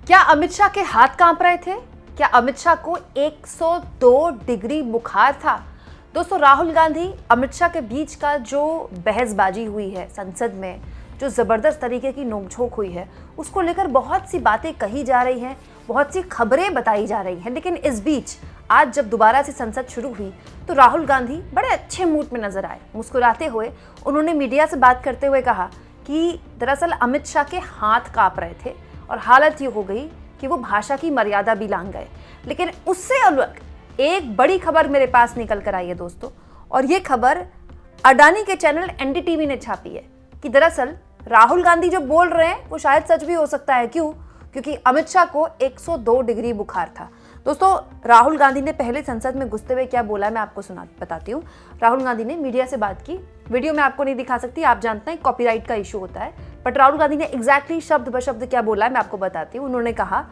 क्या अमित शाह के हाथ कांप रहे थे? क्या अमित शाह को 102 डिग्री बुखार था? दोस्तों, राहुल गांधी अमित शाह के बीच का जो बहसबाजी हुई है संसद में, जो ज़बरदस्त तरीके की नोकझोंक हुई है, उसको लेकर बहुत सी बातें कही जा रही हैं, बहुत सी खबरें बताई जा रही हैं। लेकिन इस बीच आज जब दोबारा से संसद शुरू हुई तो राहुल गांधी बड़े अच्छे मूड में नजर आए। मुस्कुराते हुए उन्होंने मीडिया से बात करते हुए कहा कि दरअसल अमित शाह के हाथ कांप रहे थे और हालत ये हो गई कि वो भाषा की मर्यादा भी लांघ गए। लेकिन उससे अलग एक बड़ी खबर मेरे पास निकल कर आई है दोस्तों, और ये खबर अडानी के चैनल एनडीटीवी ने छापी है कि दरअसल राहुल गांधी जो बोल रहे हैं वो शायद सच भी हो सकता है। क्यों? क्योंकि अमित शाह को 102 डिग्री बुखार था। दोस्तों, राहुल गांधी ने पहले संसद में घुसते हुए क्या बोला मैं आपको बताती हूँ। राहुल गांधी ने मीडिया से बात की। वीडियो में आपको नहीं दिखा सकती, आप जानते हैं कॉपीराइट का इशू होता है, बट राहुल गांधी ने एग्जैक्टली शब्द ब शब्द क्या बोला है मैं आपको बताती हूँ। उन्होंने कहा,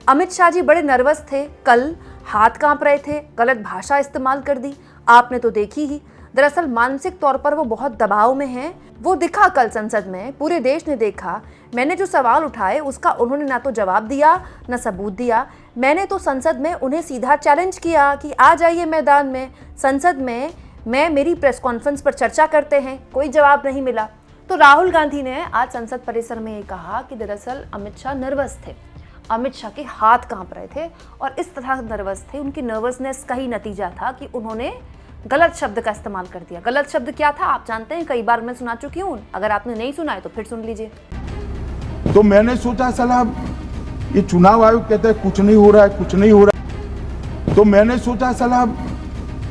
अमित शाह जी बड़े नर्वस थे, कल हाथ कांप रहे थे, गलत भाषा इस्तेमाल कर दी, आपने तो देखी ही। दरअसल मानसिक तौर पर वो बहुत दबाव में हैं। वो दिखा कल संसद में, पूरे देश ने देखा। मैंने जो सवाल उठाए उसका उन्होंने ना तो जवाब दिया ना सबूत दिया। मैंने तो संसद में उन्हें सीधा चैलेंज किया कि आ जाइए मैदान में, संसद में मैं मेरी प्रेस कॉन्फ्रेंस पर चर्चा करते हैं। कोई जवाब नहीं मिला। तो राहुल गांधी ने आज संसद परिसर में ये कहा कि दरअसल अमित शाह नर्वस थे, अमित शाह के हाथ कांप रहे थे और इस तरह नर्वस थे, उनकी नर्वसनेस का ही नतीजा था कि उन्होंने गलत शब्द का इस्तेमाल कर दिया। गलत शब्द क्या था आप जानते हैं, कई बार मैं सुना चुकी हूँ। अगर आपने नहीं सुना है तो फिर सुन लीजिए। तो मैंने सोचा साला ये चुनाव आयोग कहते हैं कुछ नहीं हो रहा है, कुछ नहीं हो रहा है। तो मैंने सोचा साला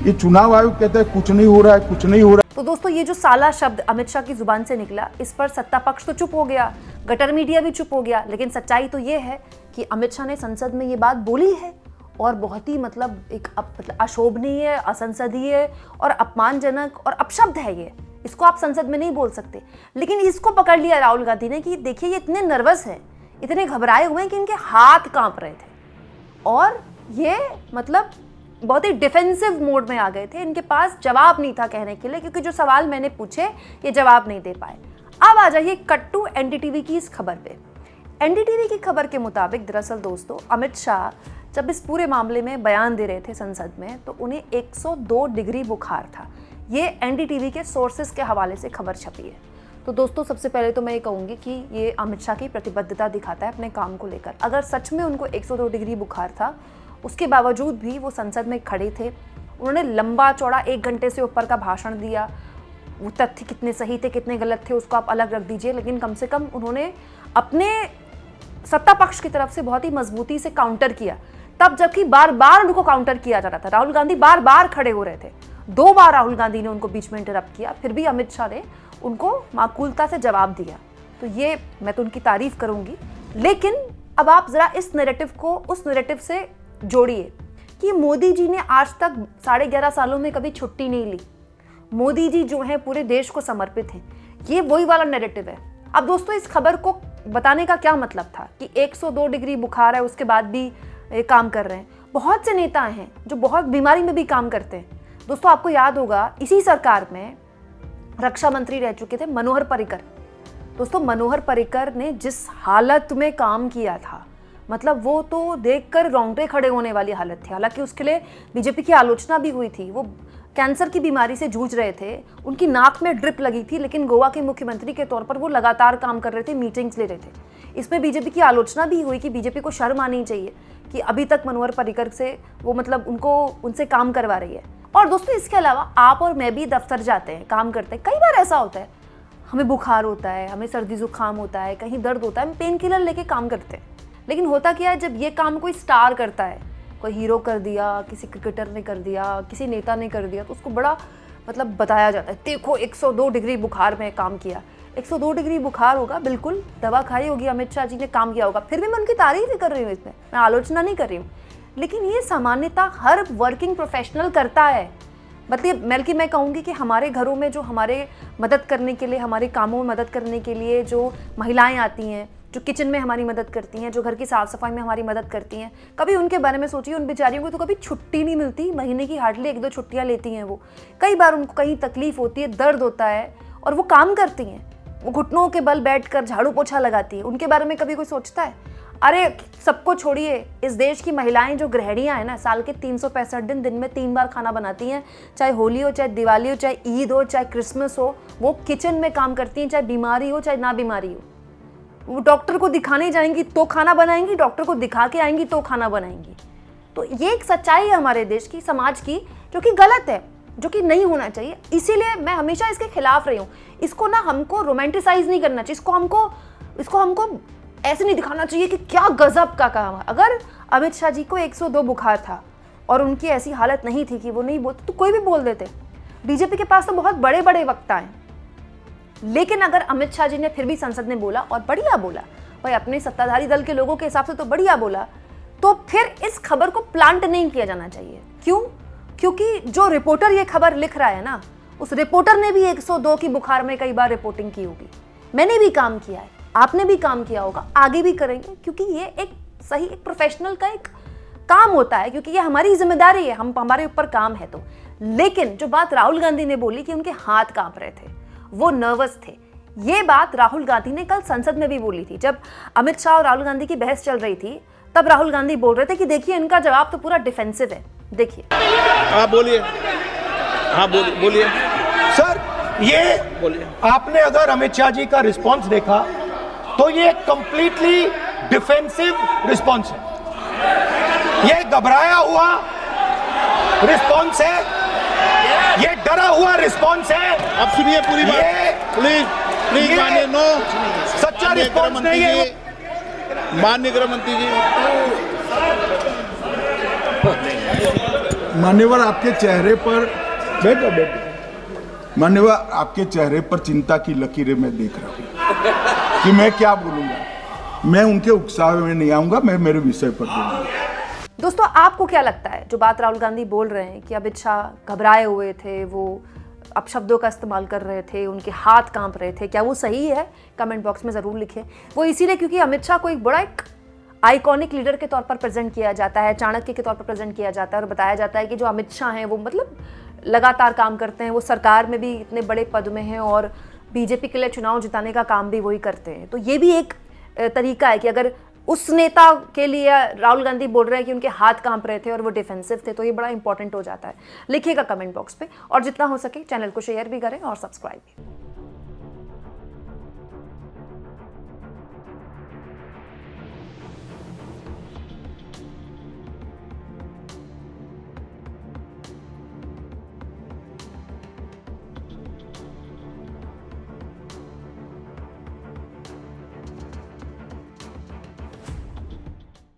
ये चुनाव आयोग कहते हैं कुछ नहीं हो रहा है, कुछ नहीं हो रहा है। तो दोस्तों, ये जो साला शब्द अमित शाह की जुबान से निकला, इस पर सत्ता पक्ष तो चुप हो गया, गटर मीडिया भी चुप हो गया। लेकिन सच्चाई तो ये है कि अमित शाह ने संसद में ये बात बोली है और बहुत ही एक अशोभनीय, असंसदीय और अपमानजनक और अपशब्द है ये। इसको आप संसद में नहीं बोल सकते। लेकिन इसको पकड़ लिया राहुल गांधी ने कि देखिए ये इतने नर्वस हैं, इतने घबराए हुए हैं कि इनके हाथ कांप रहे थे और ये बहुत ही डिफेंसिव मोड में आ गए थे। इनके पास जवाब नहीं था कहने के लिए, क्योंकि जो सवाल मैंने पूछे ये जवाब नहीं दे पाए। अब आ जाइए कट्टू एनडीटीवी की इस खबर पे। एनडीटीवी की खबर के मुताबिक दरअसल दोस्तों, अमित शाह जब इस पूरे मामले में बयान दे रहे थे संसद में तो उन्हें 102 डिग्री बुखार था। ये एनडीटीवी के सोर्सेस के हवाले से खबर छपी है। तो दोस्तों, सबसे पहले तो मैं ये कहूँगी कि ये अमित शाह की प्रतिबद्धता दिखाता है अपने काम को लेकर। अगर सच में उनको 102 डिग्री बुखार था, उसके बावजूद भी वो संसद में खड़े थे। उन्होंने लंबा चौड़ा 1 घंटे से ऊपर का भाषण दिया। वो तथ्य कितने सही थे कितने गलत थे उसको आप अलग रख दीजिए, लेकिन कम से कम उन्होंने अपने सत्ता पक्ष की तरफ से बहुत ही मजबूती से काउंटर किया, तब जबकि बार बार उनको काउंटर किया जा रहा था। राहुल गांधी बार बार खड़े हो रहे थे। 2 बार राहुल गांधी ने उनको बीच में इंटरप्ट किया, फिर भी अमित शाह ने उनको माकूलता से जवाब दिया। तो ये मैं तो उनकी तारीफ करूंगी। लेकिन अब आप जरा इस नैरेटिव को उस नैरेटिव से जोड़िए कि मोदी जी ने आज तक 11.5 सालों में कभी छुट्टी नहीं ली। मोदी जी जो हैं पूरे देश को समर्पित हैं। ये वही वाला नैरेटिव है। अब दोस्तों, इस खबर को बताने का क्या मतलब था कि 102 डिग्री बुखार है उसके बाद भी काम कर रहे हैं। बहुत से नेता हैं जो बहुत बीमारी में भी काम करते हैं। दोस्तों, आपको याद होगा इसी सरकार में रक्षा मंत्री रह चुके थे मनोहर पर्रिकर। दोस्तों, मनोहर पर्रिकर ने जिस हालत में काम किया था, वो तो देखकर रोंगटे खड़े होने वाली हालत थी। हालांकि उसके लिए बीजेपी की आलोचना भी हुई थी। वो कैंसर की बीमारी से जूझ रहे थे, उनकी नाक में ड्रिप लगी थी, लेकिन गोवा के मुख्यमंत्री के तौर पर वो लगातार काम कर रहे थे, मीटिंग्स ले रहे थे। इसमें बीजेपी की आलोचना भी हुई कि बीजेपी को शर्म आनी चाहिए कि अभी तक मनोहर पर्रिकर से वो उनको उनसे काम करवा रही है। और दोस्तों, इसके अलावा आप और मैं भी दफ्तर जाते हैं, काम करते हैं। कई बार ऐसा होता है हमें बुखार होता है, हमें सर्दी जुकाम होता है, कहीं दर्द होता है, हम पेन किलर लेके काम करते हैं। लेकिन होता क्या है, जब ये काम कोई स्टार करता है, कोई हीरो कर दिया, किसी क्रिकेटर ने कर दिया, किसी नेता ने कर दिया, तो उसको बड़ा बताया जाता है, देखो 102 डिग्री बुखार में काम किया। 102 डिग्री बुखार होगा, बिल्कुल दवा खाई होगी, अमित शाह जी ने काम किया होगा। फिर भी मैं उनकी तारीफ ही कर रही हूँ, इसमें मैं आलोचना नहीं कर रही हूँ। लेकिन ये सामान्यतः हर वर्किंग प्रोफेशनल करता है। बल्कि मैं कहूँगी कि हमारे घरों में जो हमारे मदद करने के लिए, हमारे कामों में मदद करने के लिए जो महिलाएं आती हैं, जो किचन में हमारी मदद करती हैं, जो घर की साफ सफाई में हमारी मदद करती हैं, कभी उनके बारे में सोचिए। उन बेचारियों को तो कभी छुट्टी नहीं मिलती, महीने की हार्डली 1-2 छुट्टियाँ लेती हैं वो। कई बार उनको कहीं तकलीफ होती है, दर्द होता है और वो काम करती हैं। वो घुटनों के बल बैठकर झाड़ू पोछा लगाती है। उनके बारे में कभी कोई सोचता है? अरे सबको छोड़िए, इस देश की महिलाएं जो गृहिणियां हैं ना, साल के 365 दिन में 3 बार खाना बनाती हैं, चाहे होली हो, चाहे दिवाली हो, चाहे ईद हो, चाहे क्रिसमस हो, वो किचन में काम करती हैं, चाहे बीमारी हो चाहे ना बीमारी हो। वो डॉक्टर को दिखाने जाएंगी तो खाना बनाएंगी, डॉक्टर को दिखा के आएंगी तो खाना बनाएंगी। तो ये एक सच्चाई है हमारे देश की, समाज की, जो कि गलत है, जो कि नहीं होना चाहिए। इसीलिए मैं हमेशा इसके खिलाफ रही हूँ। इसको ना हमको रोमांटिसाइज नहीं करना चाहिए, इसको हमको ऐसे नहीं दिखाना चाहिए कि क्या गजब का काम है। अगर अमित शाह जी को 102 बुखार था और उनकी ऐसी हालत नहीं थी कि वो नहीं बोलते, तो कोई भी बोल देते। बीजेपी के पास तो बहुत बड़े बड़े वक्ता हैं, लेकिन अगर अमित शाह जी ने फिर भी संसद में बोला और बढ़िया बोला, भाई अपने सत्ताधारी दल के लोगों के हिसाब से तो बढ़िया बोला, तो फिर इस खबर को प्लांट नहीं किया जाना चाहिए। क्यों? क्योंकि जो रिपोर्टर ये खबर लिख रहा है ना, उस रिपोर्टर ने भी 102 की बुखार में कई बार रिपोर्टिंग की होगी। मैंने भी काम किया है, आपने भी काम किया होगा, आगे भी करेंगे, क्योंकि ये एक प्रोफेशनल का एक काम होता है, क्योंकि ये हमारी जिम्मेदारी है, हमारे ऊपर काम है। तो लेकिन जो बात राहुल गांधी ने बोली कि उनके हाथ कांप रहे थे, वो नर्वस थे, ये बात राहुल गांधी ने कल संसद में भी बोली थी। जब अमित शाह और राहुल गांधी की बहस चल रही थी, तब राहुल गांधी बोल रहे थे कि देखिए इनका जवाब तो पूरा डिफेंसिव है। देखिए, हाँ बोलिए, हाँ बोलिए सर। ये बोलिए। आपने अगर अमित शाह जी का रिस्पॉन्स देखा तो ये कंप्लीटली डिफेंसिव रिस्पॉन्स है, ये घबराया हुआ रिस्पॉन्स है, ये डरा हुआ रिस्पॉन्स है। अब सुनिए पूरी बात, प्लीज माननीय, नो सच्चा रिस्पॉन्स नहीं है। माननीय गृह मंत्री जी, मान्यवर आपके चेहरे पर बैठो मान्यवर आपके चेहरे पर चिंता की लकीरें मैं देख रहा हूं कि मैं क्या बोलूंगा। मैं उनके उकसावे में नहीं आऊंगा, मैं मेरे विषय पर बोलूंगा। दोस्तों, आपको क्या लगता है जो बात राहुल गांधी बोल रहे हैं कि अमित शाह घबराए हुए थे, वो अपशब्दों का इस्तेमाल कर रहे थे, उनके हाथ कांप रहे थे, क्या वो सही है? कमेंट बॉक्स में ज़रूर लिखें। वो इसीलिए क्योंकि अमित शाह को एक बड़ा एक आइकॉनिक लीडर के तौर पर प्रेजेंट किया जाता है, चाणक्य के तौर पर प्रेजेंट किया जाता है, और बताया जाता है कि जो अमित शाह हैं वो मतलब लगातार काम करते हैं, वो सरकार में भी इतने बड़े पद में हैं और बीजेपी के लिए चुनाव जिताने का काम भी वही करते हैं। तो ये भी एक तरीका है कि अगर उस नेता के लिए राहुल गांधी बोल रहे हैं कि उनके हाथ कांप रहे थे और वो डिफेंसिव थे, तो ये बड़ा इंपॉर्टेंट हो जाता है। लिखिएगा कमेंट बॉक्स पे, और जितना हो सके चैनल को शेयर भी करें और सब्सक्राइब भी।